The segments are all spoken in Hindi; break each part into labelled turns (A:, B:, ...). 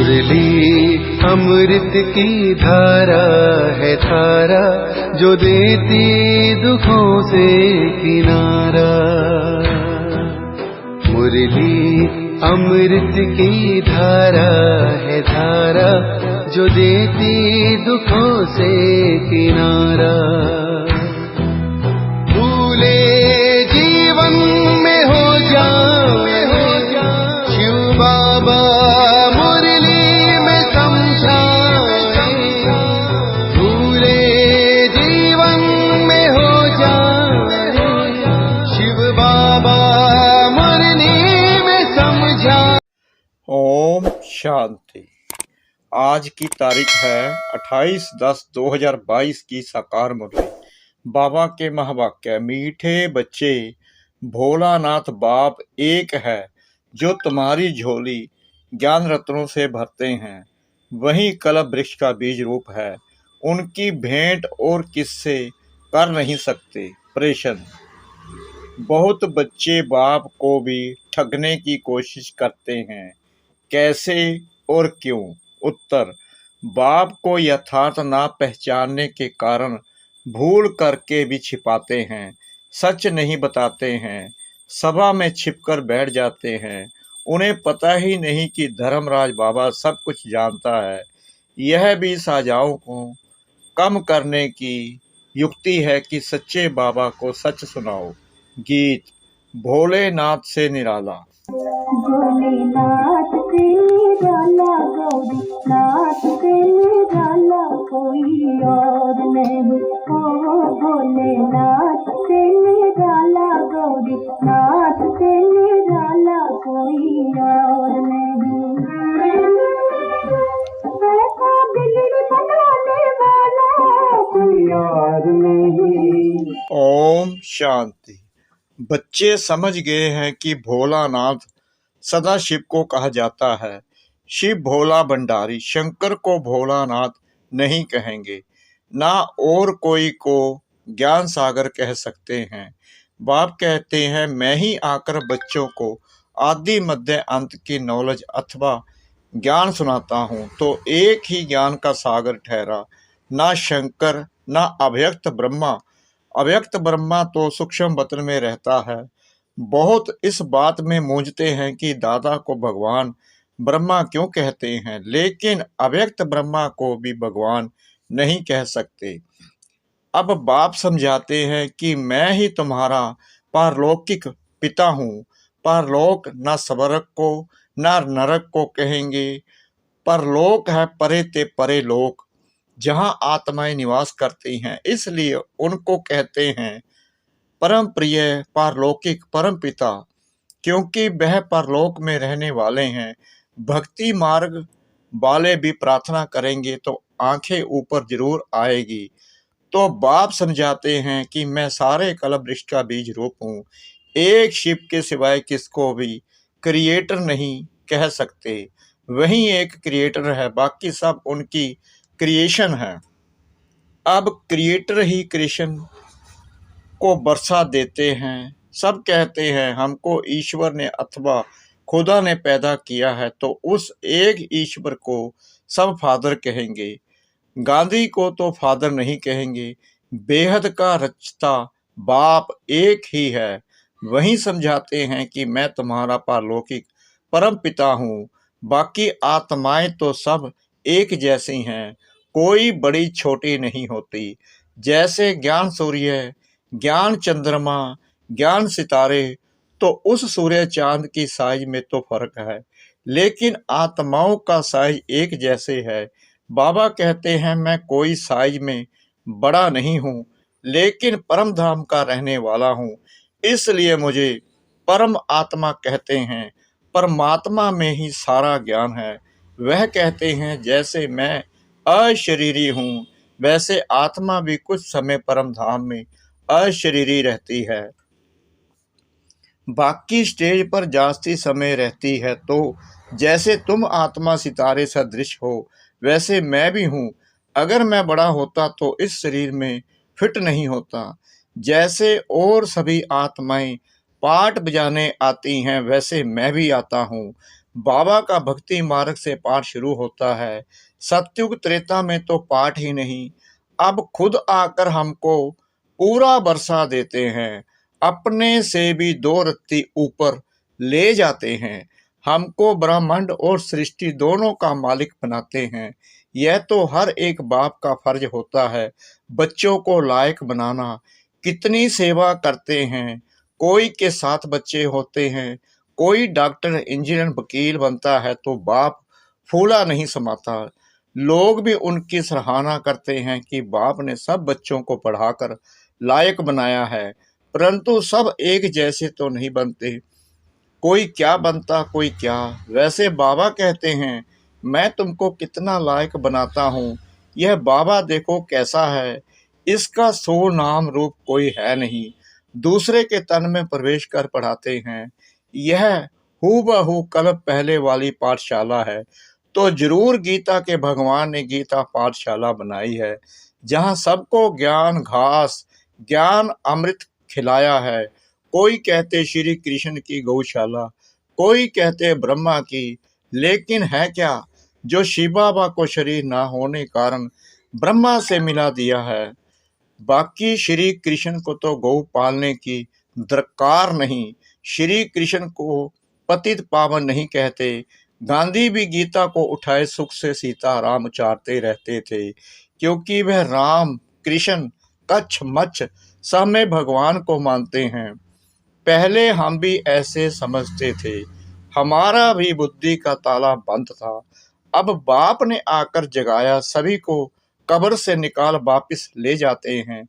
A: मुरली अमृत की धारा है धारा, जो देती दुखों से किनारा। मुरली अमृत की धारा है धारा, जो देती दुखों से किनारा। भूले जीवन में हो जाए शिव बाबा मुरली में समझाए। भूले जीवन में हो जाए शिव बाबा मुरली में समझाए।
B: ओम शांति। आज की तारीख है 28/10/2022 की साकार मुरली। बाबा के महावाक्य। मीठे बच्चे, भोलानाथ बाप एक है, जो तुम्हारी झोली ज्ञान रत्नों से भरते हैं, वही कल्प वृक्ष का बीज रूप है। उनकी भेंट और किससे कर नहीं सकते प्रेषण। बहुत बच्चे बाप को भी ठगने की कोशिश करते हैं, कैसे और क्यों? उत्तर, बाप को यथार्थ ना पहचानने के कारण भूल करके भी छिपाते हैं, सच नहीं बताते हैं, सभा में छिपकर बैठ जाते हैं। उन्हें पता ही नहीं कि धर्मराज बाबा सब कुछ जानता है। यह भी साजाओं को कम करने की युक्ति है कि सच्चे बाबा को सच सुनाओ। गीत। भोलेनाथ से निराला।
C: भोलेनाथ से निराला, गौरीनाथ से निराला, कोई और नहीं। ओ भोलेनाथ से निराला, गौरीनाथ से निराला, कोई और नहीं। ऐसा बिगड़ बनाने वाला कोई और नहीं।
B: ओम शांति। बच्चे समझ गए हैं कि भोलानाथ सदा शिव को कहा जाता है। शिव भोला भंडारी, शंकर को भोलानाथ नहीं कहेंगे, ना और कोई को ज्ञान सागर कह सकते हैं। बाप कहते हैं, मैं ही आकर बच्चों को आदि मध्य अंत की नॉलेज अथवा ज्ञान सुनाता हूँ, तो एक ही ज्ञान का सागर ठहरा, ना शंकर ना अव्यक्त ब्रह्मा। अव्यक्त ब्रह्मा तो सूक्ष्म वतन में रहता है। बहुत इस बात में मूंझते हैं कि दादा को भगवान ब्रह्मा क्यों कहते हैं, लेकिन अव्यक्त ब्रह्मा को भी भगवान नहीं कह सकते। अब बाप समझाते हैं कि मैं ही तुम्हारा पारलौकिक पिता हूँ। परलोक न स्वर्ग को न नरक को कहेंगे। परलोक है परे ते परे लोक, जहाँ आत्माएं निवास करती हैं, इसलिए उनको कहते हैं परम प्रिय पारलौकिक परम पिता, क्योंकि वह परलोक में रहने वाले हैं। भक्ति मार्ग वाले भी प्रार्थना करेंगे तो आंखें ऊपर जरूर आएगी। तो बाप समझाते हैं कि मैं सारे कल्प वृक्ष का बीज रूप हूँ। एक शिव के सिवाय किसको भी क्रिएटर नहीं कह सकते। वही एक क्रिएटर है, बाकी सब उनकी क्रिएशन है। अब क्रिएटर ही क्रिएशन को बरसा देते हैं। सब कहते हैं हमको ईश्वर ने अथवा खुदा ने पैदा किया है, तो उस एक ईश्वर को सब फादर कहेंगे। गांधी को तो फादर नहीं कहेंगे। बेहद का रचता बाप एक ही है। वही समझाते हैं कि मैं तुम्हारा पारलौकिक परम पिता हूँ। बाकी आत्माएं तो सब एक जैसी हैं, कोई बड़ी छोटी नहीं होती। जैसे ज्ञान सूर्य, ज्ञान चंद्रमा, ज्ञान सितारे, तो उस सूर्य चांद की साइज में तो फर्क है, लेकिन आत्माओं का साइज एक जैसे है। बाबा कहते हैं मैं कोई साइज में बड़ा नहीं हूँ, लेकिन परम धाम का रहने वाला हूँ, इसलिए मुझे परम आत्मा कहते हैं। परमात्मा में ही सारा ज्ञान है। वह कहते हैं जैसे मैं अशरीरी हूँ, वैसे आत्मा भी कुछ समय परम धाम में अशरीरी रहती है, बाकी स्टेज पर जास्ती समय रहती है। तो जैसे तुम आत्मा सितारे सदृश हो, वैसे मैं भी हूँ। अगर मैं बड़ा होता तो इस शरीर में फिट नहीं होता। जैसे और सभी आत्माएं पाठ बजाने आती हैं, वैसे मैं भी आता हूँ। बाबा का भक्ति मार्ग से पाठ शुरू होता है। सतयुग त्रेता में तो पाठ ही नहीं, अब खुद आकर हमको पूरा बरसा देते हैं। अपने से भी 2 रत्ती ऊपर ले जाते हैं। हमको ब्रह्मांड और सृष्टि दोनों का मालिक बनाते हैं। यह तो हर एक बाप का फर्ज होता है, बच्चों को लायक बनाना। कितनी सेवा करते हैं। कोई के 7 बच्चे होते हैं, कोई डॉक्टर, इंजीनियर, वकील बनता है तो बाप फूला नहीं समाता। लोग भी उनकी सराहना करते हैं कि बाप ने सब बच्चों को पढ़ाकर लायक बनाया है, परंतु सब एक जैसे तो नहीं बनते। कोई क्या बनता, कोई क्या। वैसे बाबा कहते हैं, मैं तुमको कितना लायक बनाता हूँ। यह बाबा देखो कैसा है, इसका सो नाम रूप कोई है नहीं। दूसरे के तन में प्रवेश कर पढ़ाते हैं। यह हूबहू कल पहले वाली पाठशाला है, तो जरूर गीता के भगवान ने गीता पाठशाला बनाई है, जहाँ सबको ज्ञान घास, ज्ञान अमृत खिलाया है। कोई कहते श्री कृष्ण की गौशाला, कोई कहते ब्रह्मा की, लेकिन है क्या जो शिव बाबा को शरीर ना होने कारण ब्रह्मा से मिला दिया है। बाकी श्री कृष्ण को तो गौ पालने की दरकार नहीं। श्री कृष्ण को पतित पावन नहीं कहते। गांधी भी गीता को उठाए सुख से सीता राम उचारते रहते थे, क्योंकि वह राम कृष्ण कच्छ मच्छ सब में भगवान को मानते हैं। पहले हम भी ऐसे समझते थे, हमारा भी बुद्धि का ताला बंद था। अब बाप ने आकर जगाया, सभी को कब्र से निकाल वापिस ले जाते हैं।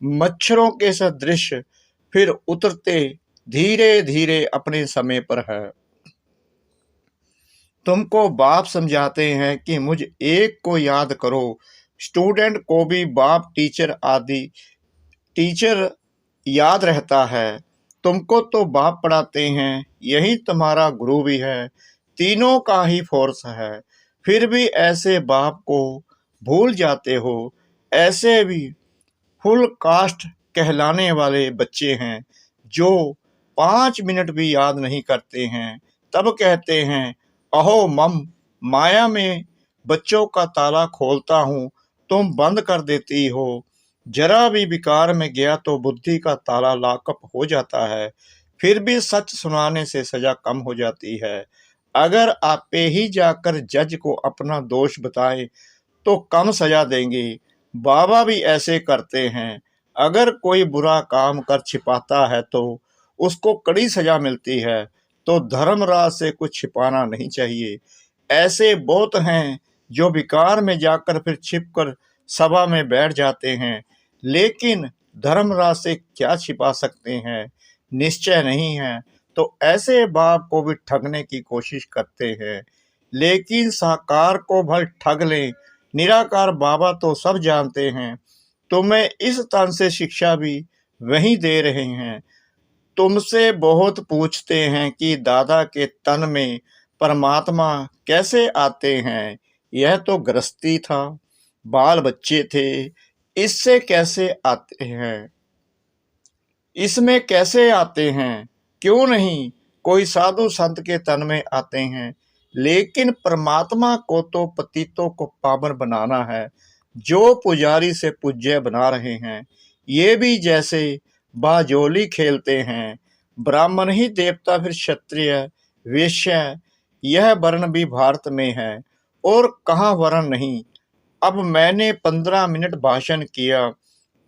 B: मच्छरों के सदृश फिर उतरते धीरे धीरे अपने समय पर है। तुमको बाप समझाते हैं कि मुझ एक को याद करो। स्टूडेंट को भी बाप टीचर आदि टीचर याद रहता है। तुमको तो बाप पढ़ाते हैं, यही तुम्हारा गुरु भी है, तीनों का ही फोर्स है। फिर भी ऐसे बाप को भूल जाते हो। ऐसे भी फुल कास्ट कहलाने वाले बच्चे हैं जो 5 मिनट भी याद नहीं करते हैं। तब कहते हैं, अहो मम, माया में बच्चों का ताला खोलता हूँ, तुम बंद कर देती हो। जरा भी विकार में गया तो बुद्धि का ताला लॉकअप हो जाता है। फिर भी सच सुनाने से सजा कम हो जाती है। अगर आपे ही जाकर जज को अपना दोष बताएं तो कम सजा देंगे। बाबा भी ऐसे करते हैं। अगर कोई बुरा काम कर छिपाता है तो उसको कड़ी सजा मिलती है, तो धर्मराज से कुछ छिपाना नहीं चाहिए। ऐसे बहुत हैं जो विकार में जाकर फिर छिपकर सभा में बैठ जाते हैं, लेकिन धर्मराज से क्या छिपा सकते हैं, निश्चय नहीं है। तो ऐसे बाप को भी ठगने की कोशिश करते हैं, लेकिन साकार को भल ठग लें, निराकार बाबा तो सब जानते हैं। तुम्हें इस तन से शिक्षा भी वही दे रहे हैं। तुमसे बहुत पूछते हैं कि दादा के तन में परमात्मा कैसे आते हैं। यह तो गृहस्थी था, बाल बच्चे थे, इससे कैसे आते हैं, इसमें कैसे आते हैं। क्यों नहीं कोई साधु संत के तन में आते हैं। लेकिन परमात्मा को तो पतितों को पावन बनाना है, जो पुजारी से पूज्य बना रहे हैं। ये भी जैसे बाजोली खेलते हैं, ब्राह्मण ही देवता, फिर क्षत्रिय, वैश्य, यह वर्ण भी भारत में है और कहाँ वर्ण नहीं। अब मैंने 15 मिनट भाषण किया,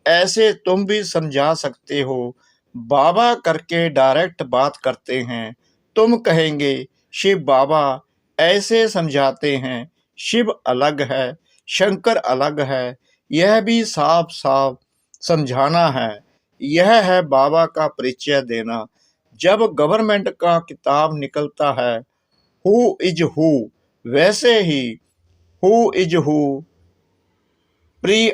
B: ऐसे तुम भी समझा सकते हो। बाबा करके डायरेक्ट बात करते हैं। तुम कहेंगे शिव बाबा ऐसे समझाते हैं, शिव अलग है, शंकर अलग है। यह भी साफ साफ समझाना है। यह है बाबा का परिचय देना। जब गवर्नमेंट का किताब निकलता है, हु इज हु, वैसे he who is who pre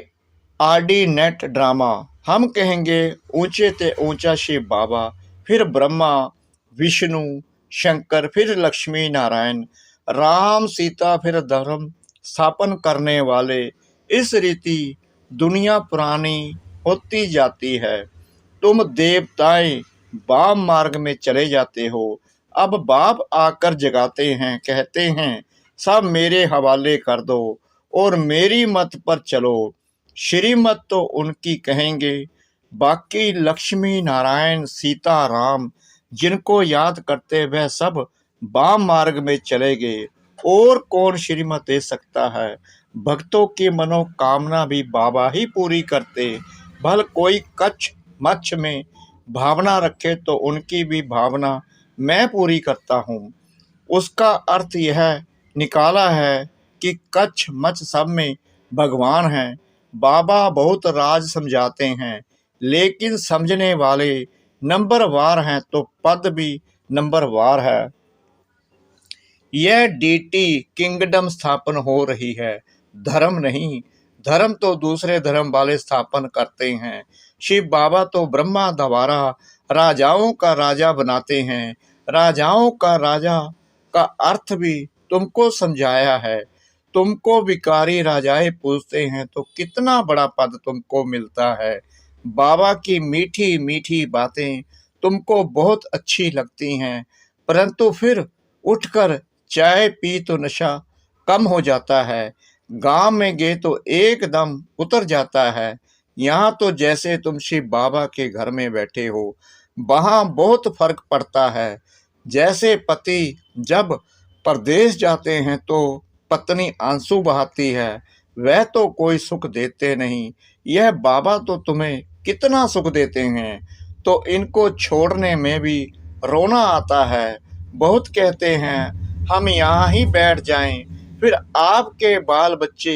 B: ordinate drama. हम कहेंगे ऊंचे ते ऊंचा शिव बाबा, फिर ब्रह्मा, विष्णु, शंकर, फिर लक्ष्मी नारायण, राम, सीता, फिर धर्म स्थापन करने वाले। इस रीति दुनिया पुरानी होती जाती है। तुम देवताएं वाम मार्ग में चले जाते हो। अब बाप आकर जगाते हैं, कहते हैं सब मेरे हवाले कर दो और मेरी मत पर चलो। श्रीमत तो उनकी कहेंगे, बाकी लक्ष्मी नारायण सीता राम जिनको याद करते वह सब वाम मार्ग में चले गए। और कौन श्रीमत दे सकता है? भक्तों की मनोकामना भी बाबा ही पूरी करते। भल कोई कच्छ मच्छ में भावना रखे तो उनकी भी भावना मैं पूरी करता हूँ। उसका अर्थ यह निकाला है कि कच्छ मच्छ सब में भगवान हैं। बाबा बहुत राज समझाते हैं, लेकिन समझने वाले नंबरवार हैं तो पद भी नंबरवार है। यह डीटी किंगडम स्थापन हो रही है, धर्म नहीं। धर्म तो दूसरे धर्म वाले स्थापन करते हैं। शिव बाबा तो ब्रह्मा द्वारा राजाओं का राजा बनाते हैं। राजाओं का राजा का अर्थ भी तुमको समझाया है। तुमको विकारी राजाए पूछते हैं तो कितना बड़ा पद तुमको मिलता है। बाबा की मीठी मीठी बातें तुमको बहुत अच्छी लगती हैं, परंतु फिर उठकर चाय पी तो नशा कम हो जाता है। गांव में गए तो एकदम उतर जाता है। यहाँ तो जैसे तुम शिव बाबा के घर में बैठे हो, वहाँ बहुत फर्क पड़ता है। जैसे पति जब परदेश जाते हैं तो पत्नी आंसू बहाती है, वह तो कोई सुख देते नहीं। यह बाबा तो तुम्हें कितना सुख देते हैं, तो इनको छोड़ने में भी रोना आता है। बहुत कहते हैं हम यहाँ ही बैठ जाएं, फिर आपके बाल बच्चे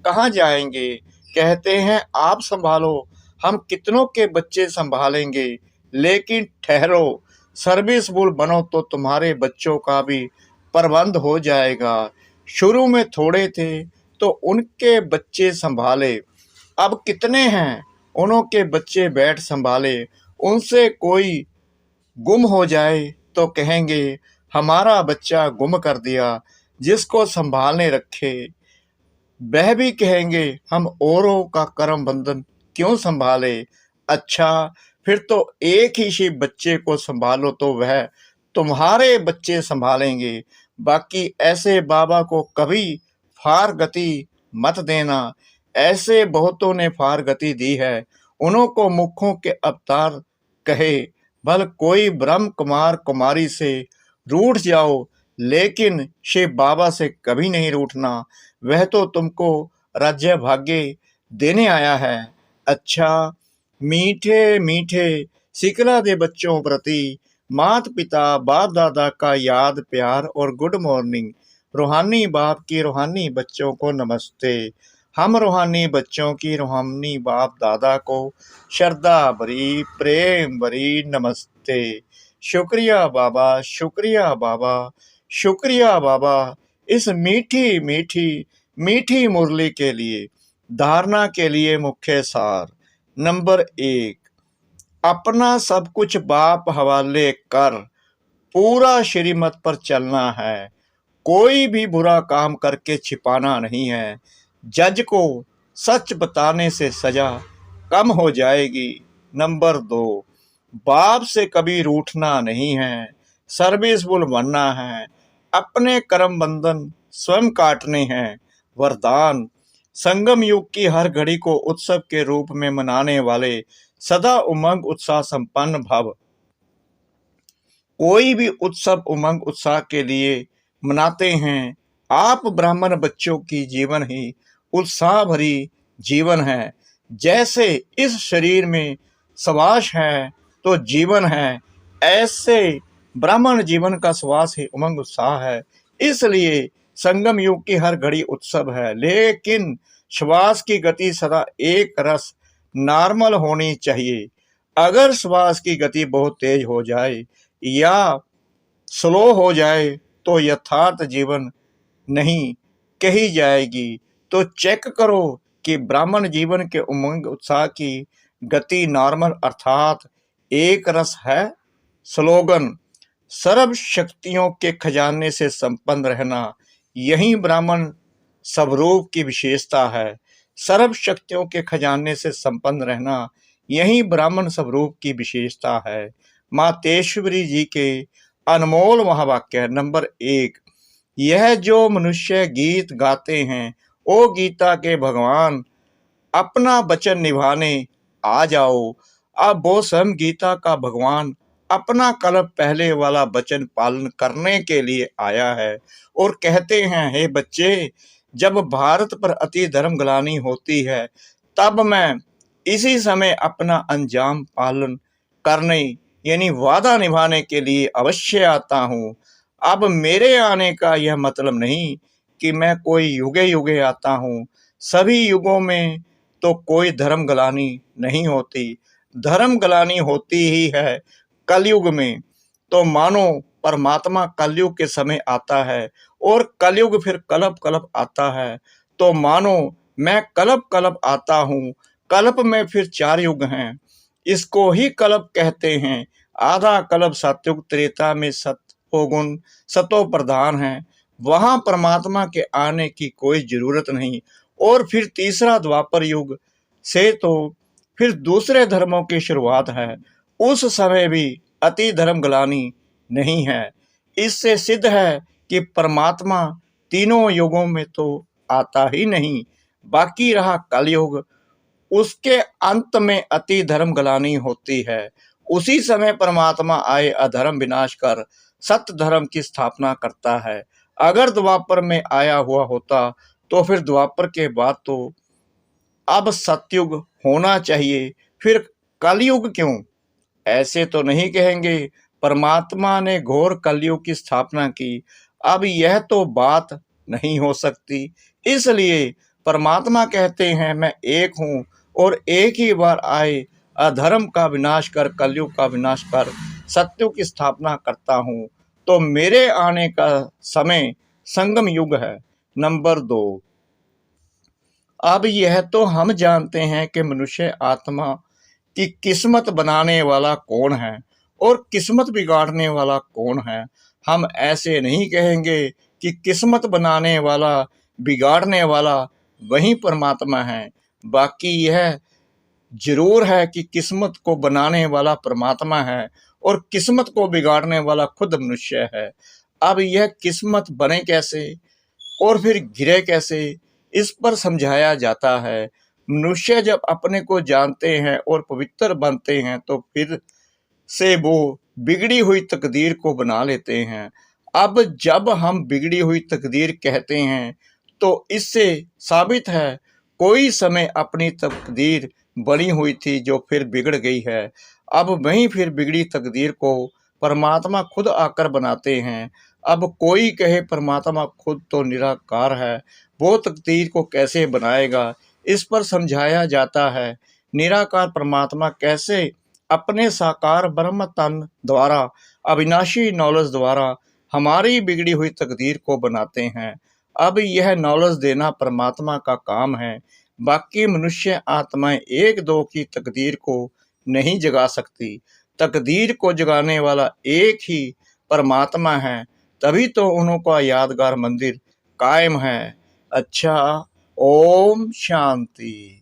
B: कहाँ जाएंगे? कहते हैं आप संभालो, हम कितनों के बच्चे संभालेंगे। लेकिन ठहरो, सर्विस बुल बनो तो तुम्हारे बच्चों का भी प्रबंध हो जाएगा। शुरू में थोड़े थे तो उनके बच्चे संभाले, अब कितने हैं उन्हों के बच्चे बैठ संभाले। उनसे कोई गुम हो जाए तो कहेंगे हमारा बच्चा गुम कर दिया, जिसको संभालने रखे। वह भी कहेंगे हम औरों का कर्म बंधन क्यों संभाले। अच्छा, फिर तो एक ही शिव बच्चे को संभालो तो वह तुम्हारे बच्चे संभालेंगे। बाकी ऐसे बाबा को कभी फार गति मत देना। ऐसे बहुतों ने फार गति दी है, उन्हों को मुखों के अवतार कहे। भल कोई ब्रह्म कुमार कुमारी से रूठ जाओ, लेकिन शिव बाबा से कभी नहीं रूठना। वह तो तुमको राज्य भाग्य देने आया है। अच्छा, मीठे मीठे सिकला दे बच्चों प्रति माता पिता बाप दादा का याद प्यार और गुड मॉर्निंग। रूहानी बाप की रूहानी बच्चों को नमस्ते। हम रूहानी बच्चों की रूहानी बाप दादा को श्रद्धा भरी प्रेम भरी नमस्ते। शुक्रिया बाबा, शुक्रिया बाबा, शुक्रिया बाबा, इस मीठी मीठी मीठी मुरली के लिए। धारणा के लिए मुख्य सार। नंबर 1, अपना सब कुछ बाप हवाले कर पूरा श्रीमत पर चलना है। कोई भी बुरा काम करके छिपाना नहीं है। जज को सच बताने से सजा कम हो जाएगी। नंबर 2, बाप से कभी रूठना नहीं है, सर्विसफुल बनना है। अपने कर्म बंधन स्वयं काटने हैं। वरदान, संगम युग की हर घड़ी को उत्सव के रूप में मनाने वाले सदा उमंग उत्साह संपन्न भव। कोई भी उत्सव उमंग उत्साह के लिए मनाते हैं। आप ब्राह्मण बच्चों की जीवन ही उत्साह भरी जीवन है। जैसे इस शरीर में श्वास है तो जीवन है, ऐसे ब्राह्मण जीवन का श्वास ही उमंग उत्साह है। इसलिए संगम युग की हर घड़ी उत्सव है, लेकिन श्वास की गति सदा एक रस नॉर्मल होनी चाहिए। अगर श्वास की गति बहुत तेज हो जाए या स्लो हो जाए तो यथार्थ जीवन नहीं कही जाएगी। तो चेक करो कि ब्राह्मण जीवन के उमंग उत्साह की गति नॉर्मल अर्थात एक रस है। स्लोगन, सर्व शक्तियों के खजाने से संपन्न रहना, यही ब्राह्मण स्वरूप की विशेषता है। सर्व शक्तियों के खजाने से संपन्न रहना, यही ब्राह्मण स्वरूप की विशेषता है। मातेश्वरी जी के अनमोल महावाक्य है। नंबर 1, यह जो मनुष्य गीत गाते हैं, ओ गीता के भगवान, अपना वचन निभाने आ जाओ। अब वो स्वयं गीता का भगवान अपना कल्प पहले वाला वचन पालन करने के लिए आया है और कहते हैं, हे बच्चे, जब भारत पर अति धर्म ग्लानि होती है, तब मैं इसी समय अपना अंजाम पालन करने यानी वादा निभाने के लिए अवश्य आता हूँ। अब मेरे आने का यह मतलब नहीं कि मैं कोई युगे युगे आता हूँ। सभी युगों में तो कोई धर्म ग्लानि नहीं होती। धर्म ग्लानि होती ही है कलयुग में। तो मानो परमात्मा कलयुग के समय आता है और कलयुग फिर कल्प कल्प आता है। तो मानो मैं कल्प कल्प आता हूँ। कल्प में फिर 4 युग हैं, इसको ही कल्प कहते हैं। आधा कल्प सतयुग, त्रेता में सतोगुण सतो प्रधान है, वहां परमात्मा के आने की कोई जरूरत नहीं। और फिर तीसरा द्वापर युग से तो फिर दूसरे धर्मों की शुरुआत है। उस समय भी अति धर्म ग्लानि नहीं है। इससे सिद्ध है कि परमात्मा तीनों युगों में तो आता ही नहीं। बाकी रहा कलयुग, उसके अंत में अति धर्म ग्लानि होती है। उसी समय परमात्मा आए अधर्म विनाश कर सत्य धर्म की स्थापना करता है। अगर द्वापर में आया हुआ होता तो फिर द्वापर के बाद तो अब सतयुग होना चाहिए, फिर कलयुग क्यों? ऐसे तो नहीं कहेंगे। परमात्मा ने घोर कलयुग की स्थापना की, अब यह तो बात नहीं हो सकती। इसलिए परमात्मा कहते हैं, मैं एक हूँ और एक ही बार आए अधर्म का विनाश कर कलयुग का विनाश कर सत्युग की स्थापना करता हूँ। तो मेरे आने का समय संगम युग है। नंबर 2, अब यह तो हम जानते हैं कि मनुष्य आत्मा की किस्मत बनाने वाला कौन है और किस्मत बिगाड़ने वाला कौन है। हम ऐसे नहीं कहेंगे कि किस्मत बनाने वाला बिगाड़ने वाला वही परमात्मा है। बाकी यह जरूर है कि किस्मत को बनाने वाला परमात्मा है और किस्मत को बिगाड़ने वाला खुद मनुष्य है। अब यह किस्मत बने कैसे और फिर गिरे कैसे, इस पर समझाया जाता है। मनुष्य जब अपने को जानते हैं और पवित्र बनते हैं तो फिर से वो बिगड़ी हुई तकदीर को बना लेते हैं। अब जब हम बिगड़ी हुई तकदीर कहते हैं तो इससे साबित है कोई समय अपनी तकदीर बनी हुई थी जो फिर बिगड़ गई है। अब वहीं फिर बिगड़ी तकदीर को परमात्मा खुद आकर बनाते हैं। अब कोई कहे परमात्मा खुद तो निराकार है, वो तकदीर को कैसे बनाएगा, इस पर समझाया जाता है निराकार परमात्मा कैसे अपने साकार ब्रह्म तन द्वारा अविनाशी नॉलेज द्वारा हमारी बिगड़ी हुई तकदीर को बनाते हैं। अब यह नॉलेज देना परमात्मा का काम है। बाकी मनुष्य आत्माएं एक दो की तकदीर को नहीं जगा सकती। तकदीर को जगाने वाला एक ही परमात्मा है, तभी तो उनका यादगार मंदिर कायम है। अच्छा, ओम शांति।